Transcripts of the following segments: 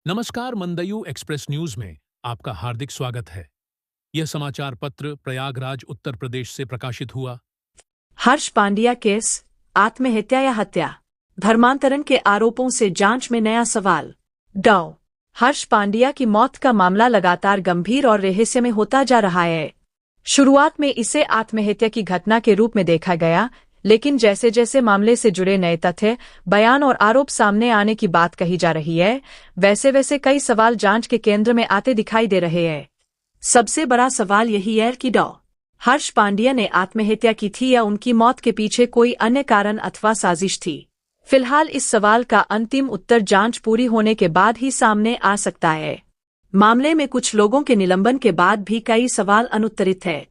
नमस्कार, मंदयू express news में आपका हार्दिक स्वागत है। यह समाचार पत्र प्रयागराज उत्तर प्रदेश से प्रकाशित हुआ। हर्ष पांड्या केस, आत्महत्या या हत्या, धर्मांतरण के आरोपों से जांच में नया सवाल। हर्ष पांड्या की मौत का मामला लगातार गंभीर और रहस्यमय होता जा रहा है। शुरुआत में इसे आत्महत्या की घटना के रूप में देखा गया, लेकिन जैसे जैसे मामले से जुड़े नए तथ्य, बयान और आरोप सामने आने की बात कही जा रही है, वैसे वैसे कई सवाल जांच के केंद्र में आते दिखाई दे रहे हैं। सबसे बड़ा सवाल यही है कि हर्ष पांड्या ने आत्महत्या की थी या उनकी मौत के पीछे कोई अन्य कारण अथवा साजिश थी। फिलहाल इस सवाल का अंतिम उत्तर जांच पूरी होने के बाद ही सामने आ सकता है। मामले में कुछ लोगों के निलंबन के बाद भी कई सवाल अनुत्तरित हैं।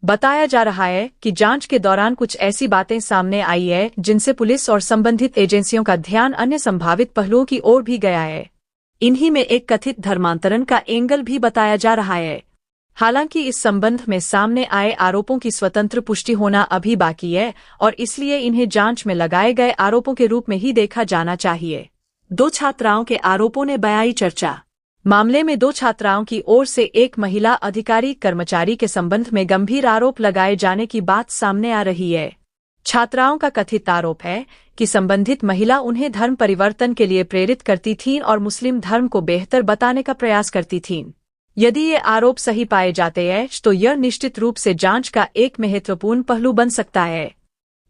बताया जा रहा है कि जांच के दौरान कुछ ऐसी बातें सामने आई है जिनसे पुलिस और संबंधित एजेंसियों का ध्यान अन्य संभावित पहलुओं की ओर भी गया है। इन्हीं में एक कथित धर्मांतरण का एंगल भी बताया जा रहा है। हालांकि इस संबंध में सामने आए आरोपों की स्वतंत्र पुष्टि होना अभी बाकी है और इसलिए इन्हें जांच में लगाए गए आरोपों के रूप में ही देखा जाना चाहिए। 2 छात्राओं के आरोपों ने बयाई चर्चा। मामले में 2 छात्राओं की ओर से एक महिला अधिकारी कर्मचारी के संबंध में गंभीर आरोप लगाए जाने की बात सामने आ रही है। छात्राओं का कथित आरोप है कि संबंधित महिला उन्हें धर्म परिवर्तन के लिए प्रेरित करती थीं और मुस्लिम धर्म को बेहतर बताने का प्रयास करती थीं। यदि ये आरोप सही पाए जाते हैं तो यह निश्चित रूप से जांच का एक महत्वपूर्ण पहलू बन सकता है।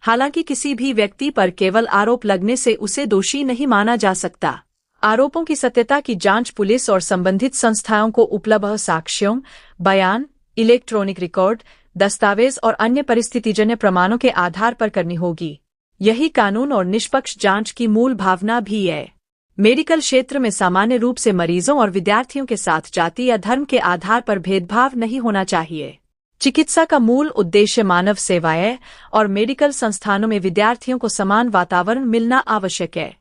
हालांकि किसी भी व्यक्ति पर केवल आरोप लगने से उसे दोषी नहीं माना जा सकता। आरोपों की सत्यता की जांच पुलिस और संबंधित संस्थाओं को उपलब्ध साक्ष्यों, बयान, इलेक्ट्रॉनिक रिकॉर्ड, दस्तावेज और अन्य परिस्थितिजन्य प्रमाणों के आधार पर करनी होगी। यही कानून और निष्पक्ष जांच की मूल भावना भी है। मेडिकल क्षेत्र में सामान्य रूप से मरीजों और विद्यार्थियों के साथ जाति या धर्म के आधार पर भेदभाव नहीं होना चाहिए। चिकित्सा का मूल उद्देश्य मानव सेवा है और मेडिकल संस्थानों में विद्यार्थियों को समान वातावरण मिलना आवश्यक है।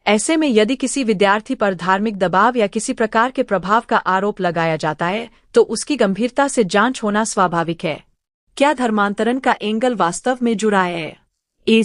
ऐसे में यदि किसी विद्यार्थी पर धार्मिक दबाव या किसी प्रकार के प्रभाव का आरोप लगाया जाता है तो उसकी गंभीरता से जांच होना स्वाभाविक है। क्या धर्मांतरण का एंगल वास्तव में जुड़ा है?